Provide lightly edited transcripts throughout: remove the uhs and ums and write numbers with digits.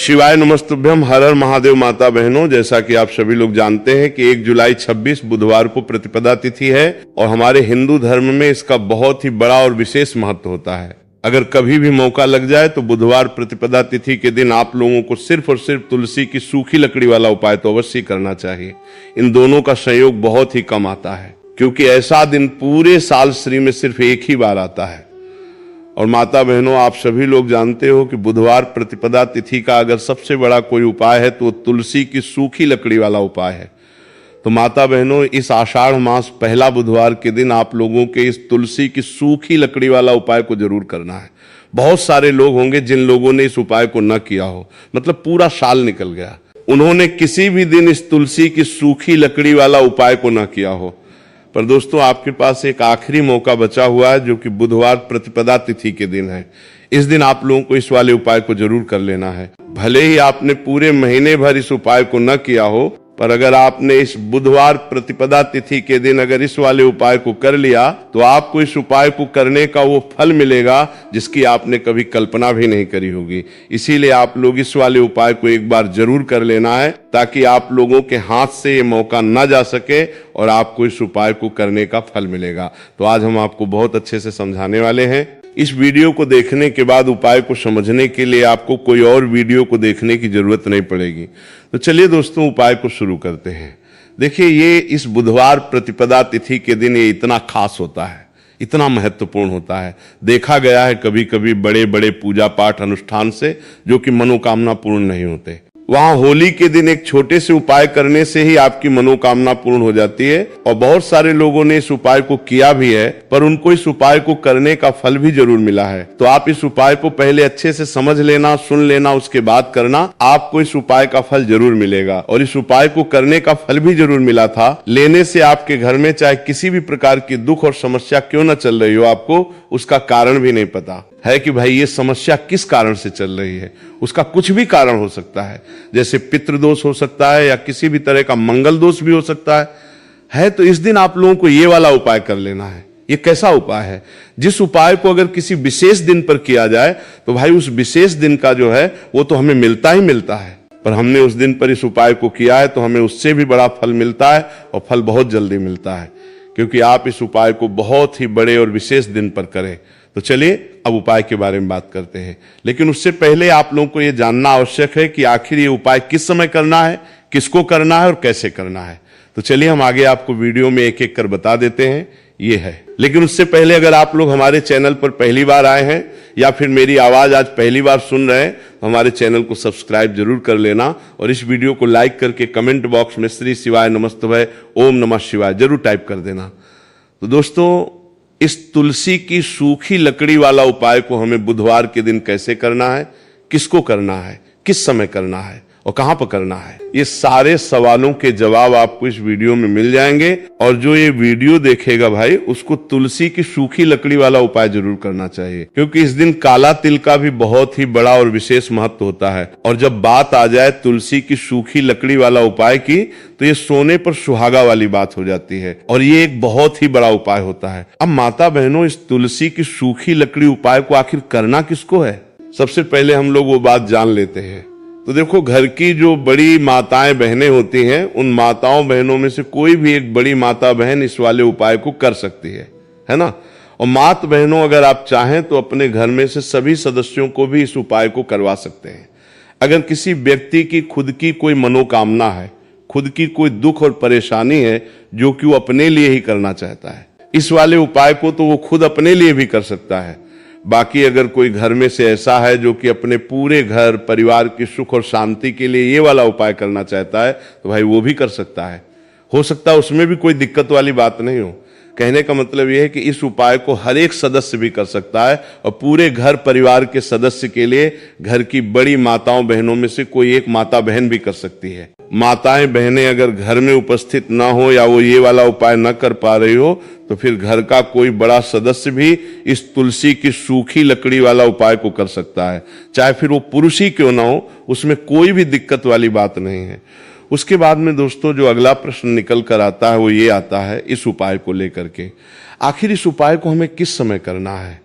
शिवाय नमस्तुभ्यम। हर हर महादेव। माता बहनों, जैसा कि आप सभी लोग जानते हैं कि 1 जुलाई 26 बुधवार को प्रतिपदा तिथि है और हमारे हिंदू धर्म में इसका बहुत ही बड़ा और विशेष महत्व होता है। अगर कभी भी मौका लग जाए तो बुधवार प्रतिपदा तिथि के दिन आप लोगों को सिर्फ और सिर्फ तुलसी की सूखी लकड़ी वाला उपाय तो अवश्य करना चाहिए। इन दोनों का संयोग बहुत ही कम आता है, क्योंकि ऐसा दिन पूरे साल श्री में सिर्फ एक ही बार आता है। और माता बहनों, आप सभी लोग जानते हो कि बुधवार प्रतिपदा तिथि का अगर सबसे बड़ा कोई उपाय है तो तुलसी की सूखी लकड़ी वाला उपाय है। तो माता बहनों, इस आषाढ़ मास पहला बुधवार के दिन आप लोगों के इस तुलसी की सूखी लकड़ी वाला उपाय को जरूर करना है। बहुत सारे लोग होंगे जिन लोगों ने इस उपाय को न किया हो, मतलब पूरा साल निकल गया, उन्होंने किसी भी दिन इस तुलसी की सूखी लकड़ी वाला उपाय को न किया हो। पर दोस्तों, आपके पास एक आखिरी मौका बचा हुआ है, जो कि बुधवार प्रतिपदा तिथि के दिन है। इस दिन आप लोगों को इस वाले उपाय को जरूर कर लेना है। भले ही आपने पूरे महीने भर इस उपाय को न किया हो, पर अगर आपने इस बुधवार प्रतिपदा तिथि के दिन अगर इस वाले उपाय को कर लिया तो आपको इस उपाय को करने का वो फल मिलेगा जिसकी आपने कभी कल्पना भी नहीं करी होगी। इसीलिए आप लोग इस वाले उपाय को एक बार जरूर कर लेना है, ताकि आप लोगों के हाथ से ये मौका न जा सके और आपको इस उपाय को करने का फल मिलेगा। तो आज हम आपको बहुत अच्छे से समझाने वाले हैं। इस वीडियो को देखने के बाद उपाय को समझने के लिए आपको कोई और वीडियो को देखने की जरूरत नहीं पड़ेगी। तो चलिए दोस्तों, उपाय को शुरू करते हैं। देखिए, ये इस बुधवार प्रतिपदा तिथि के दिन ये इतना खास होता है, इतना महत्वपूर्ण होता है। देखा गया है कभी कभी बड़े बड़े पूजा पाठ अनुष्ठान से जो कि मनोकामना पूर्ण नहीं होते, वहां होली के दिन एक छोटे से उपाय करने से ही आपकी मनोकामना पूर्ण हो जाती है। और बहुत सारे लोगों ने इस उपाय को किया भी है, पर उनको इस उपाय को करने का फल भी जरूर मिला है। तो आप इस उपाय को पहले अच्छे से समझ लेना, सुन लेना, उसके बाद करना। आपको इस उपाय का फल जरूर मिलेगा। और इस उपाय को करने का फल भी जरूर मिला था। लेने से आपके घर में चाहे किसी भी प्रकार की दुख और समस्या क्यों न चल रही हो, आपको उसका कारण भी नहीं पता है कि भाई ये समस्या किस कारण से चल रही है। उसका कुछ भी कारण हो सकता है, जैसे पितृदोष हो सकता है या किसी भी तरह का मंगल दोष भी हो सकता है। तो इस दिन आप लोगों को ये वाला उपाय कर लेना है। ये कैसा उपाय है? जिस उपाय को अगर किसी विशेष दिन पर किया जाए तो भाई उस विशेष दिन का जो है वो तो हमें मिलता ही मिलता है। पर हमने उस दिन पर इस उपाय को किया है तो हमें उससे भी बड़ा फल मिलता है, और फल बहुत जल्दी मिलता है, क्योंकि आप इस उपाय को बहुत ही बड़े और विशेष दिन पर करें। तो चलिए अब उपाय के बारे में बात करते हैं। लेकिन उससे पहले आप लोगों को यह जानना आवश्यक है कि आखिर ये उपाय किस समय करना है, किसको करना है और कैसे करना है। तो चलिए हम आगे आपको वीडियो में एक एक कर बता देते हैं। ये है, लेकिन उससे पहले अगर आप लोग हमारे चैनल पर पहली बार आए हैं या फिर मेरी आवाज आज पहली बार सुन रहे हैं तो हमारे चैनल को सब्सक्राइब जरूर कर लेना, और इस वीडियो को लाइक करके कमेंट बॉक्स में श्री शिवाय नमस्तुभ्य ओम नमः शिवाय जरूर टाइप कर देना। तो दोस्तों, इस तुलसी की सूखी लकड़ी वाला उपाय को हमें बुधवार के दिन कैसे करना है, किसको करना है, किस समय करना है और कहां पर करना है, ये सारे सवालों के जवाब आपको इस वीडियो में मिल जाएंगे। और जो ये वीडियो देखेगा भाई, उसको तुलसी की सूखी लकड़ी वाला उपाय जरूर करना चाहिए, क्योंकि इस दिन काला तिल का भी बहुत ही बड़ा और विशेष महत्व होता है। और जब बात आ जाए तुलसी की सूखी लकड़ी वाला उपाय की, तो ये सोने पर सुहागा वाली बात हो जाती है, और ये एक बहुत ही बड़ा उपाय होता है। अब माता बहनों, इस तुलसी की सूखी लकड़ी उपाय को आखिर करना किसको है, सबसे पहले हम लोग वो बात जान लेते हैं। तो देखो, घर की जो बड़ी माताएं बहनें होती हैं, उन माताओं बहनों में से कोई भी एक बड़ी माता बहन इस वाले उपाय को कर सकती है ना। और माता बहनों, अगर आप चाहें तो अपने घर में से सभी सदस्यों को भी इस उपाय को करवा सकते हैं। अगर किसी व्यक्ति की खुद की कोई मनोकामना है, खुद की कोई दुख और परेशानी है जो कि वो अपने लिए ही करना चाहता है, इस वाले उपाय को तो वो खुद अपने लिए भी कर सकता है। बाकी अगर कोई घर में से ऐसा है जो कि अपने पूरे घर परिवार की सुख और शांति के लिए ये वाला उपाय करना चाहता है, तो भाई वो भी कर सकता है। हो सकता है उसमें भी कोई दिक्कत वाली बात नहीं हो। कहने का मतलब यह है कि इस उपाय को हर एक सदस्य भी कर सकता है, और पूरे घर परिवार के सदस्य के लिए घर की बड़ी माताओं बहनों में से कोई एक माता बहन भी कर सकती है। माताएं बहनें अगर घर में उपस्थित ना हो या वो ये वाला उपाय न कर पा रही हो, तो फिर घर का कोई बड़ा सदस्य भी इस तुलसी की सूखी लकड़ी वाला उपाय को कर सकता है, चाहे फिर वो पुरुष ही क्यों ना हो। उसमें कोई भी दिक्कत वाली बात नहीं है। उसके बाद में दोस्तों, जो अगला प्रश्न निकल कर आता है वो ये आता है इस उपाय को लेकर के, आखिर इस उपाय को हमें किस समय करना है।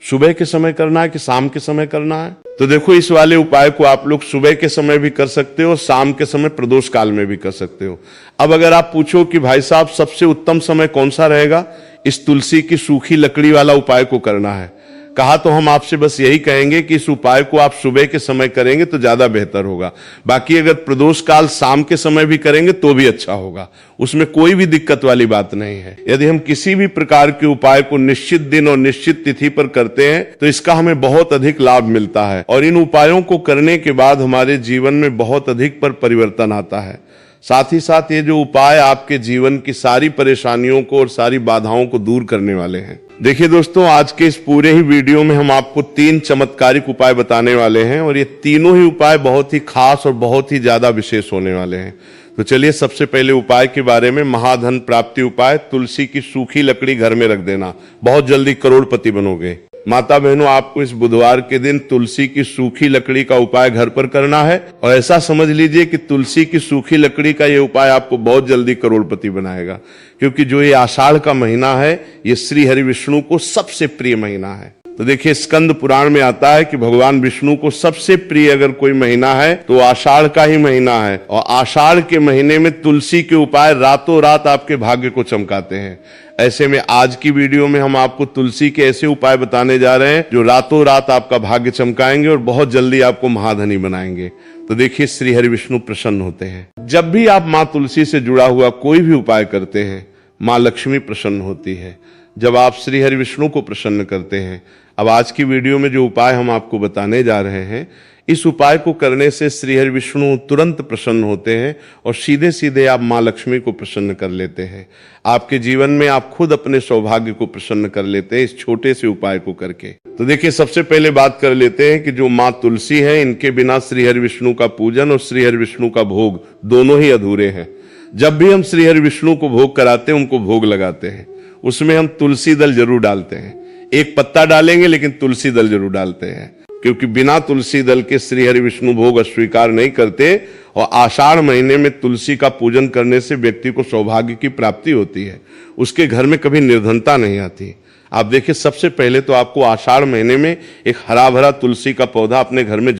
सुबह के समय करना है कि शाम के समय करना है? तो देखो, इस वाले उपाय को आप लोग सुबह के समय भी कर सकते हो, शाम के समय प्रदोष काल में भी कर सकते हो। अब अगर आप पूछो कि भाई साहब सबसे उत्तम समय कौन सा रहेगा इस तुलसी की सूखी लकड़ी वाला उपाय को करना है, कहा तो हम आपसे बस यही कहेंगे कि इस उपाय को आप सुबह के समय करेंगे तो ज्यादा बेहतर होगा। बाकी अगर प्रदोष काल शाम के समय भी करेंगे तो भी अच्छा होगा, उसमें कोई भी दिक्कत वाली बात नहीं है। यदि हम किसी भी प्रकार के उपाय को निश्चित दिन और निश्चित तिथि पर करते हैं तो इसका हमें बहुत अधिक लाभ मिलता है और इन उपायों को करने के बाद हमारे जीवन में बहुत अधिक परिवर्तन आता है। साथ ही साथ ये जो उपाय आपके जीवन की सारी परेशानियों को और सारी बाधाओं को दूर करने वाले हैं। देखिए दोस्तों, आज के इस पूरे ही वीडियो में हम आपको 3 चमत्कारिक उपाय बताने वाले हैं और ये तीनों ही उपाय बहुत ही खास और बहुत ही ज्यादा विशेष होने वाले हैं। तो चलिए सबसे पहले उपाय के बारे में, महाधन प्राप्ति उपाय। तुलसी की सूखी लकड़ी घर में रख देना, बहुत जल्दी करोड़पति बनोगे। माता बहनों, आपको इस बुधवार के दिन तुलसी की सूखी लकड़ी का उपाय घर पर करना है और ऐसा समझ लीजिए कि तुलसी की सूखी लकड़ी का ये उपाय आपको बहुत जल्दी करोड़पति बनाएगा, क्योंकि जो ये आषाढ़ का महीना है ये श्री हरि विष्णु को सबसे प्रिय महीना है। तो देखिए, स्कंद पुराण में आता है कि भगवान विष्णु को सबसे प्रिय अगर कोई महीना है तो आषाढ़ का ही महीना है और आषाढ़ के महीने में तुलसी के उपाय रातों रात आपके भाग्य को चमकाते हैं। ऐसे में आज की वीडियो में हम आपको तुलसी के ऐसे उपाय बताने जा रहे हैं जो रातों रात आपका भाग्य चमकाएंगे और बहुत जल्दी आपको महाधनी बनाएंगे। तो देखिए, श्री हरि विष्णु प्रसन्न होते हैं। जब भी आप माँ तुलसी से जुड़ा हुआ कोई भी उपाय करते हैं, माँ लक्ष्मी प्रसन्न होती है। जब आप श्री हरि विष्णु को प्रसन्न करते हैं, अब आज की वीडियो में जो उपाय हम आपको बताने जा रहे हैं, इस उपाय को करने से श्री हरि विष्णु तुरंत प्रसन्न होते हैं और सीधे सीधे आप माँ लक्ष्मी को प्रसन्न कर लेते हैं। आपके जीवन में आप खुद अपने सौभाग्य को प्रसन्न कर लेते हैं इस छोटे से उपाय को करके। तो देखिए, सबसे पहले बात कर लेते हैं कि जो माँ तुलसी है, इनके बिना श्री हरि विष्णु का पूजन और श्री हरि विष्णु का भोग दोनों ही अधूरे हैं। जब भी हम श्री हरि विष्णु को भोग कराते हैं, उनको भोग लगाते हैं, उसमें हम तुलसी दल जरूर डालते हैं। एक पत्ता डालेंगे लेकिन तुलसी दल जरूर डालते हैं, क्योंकि बिना तुलसी दल के श्री हरि विष्णु भोग अस्वीकार नहीं करते और आषाढ़ महीने में तुलसी का पूजन करने से व्यक्ति को सौभाग्य की प्राप्ति होती है, उसके घर में कभी निर्धनता नहीं आती। आप देखिए, सबसे पहले तो आपको आषाढ़ महीने में एक हरा भरा तुलसी का पौधा अपने घर में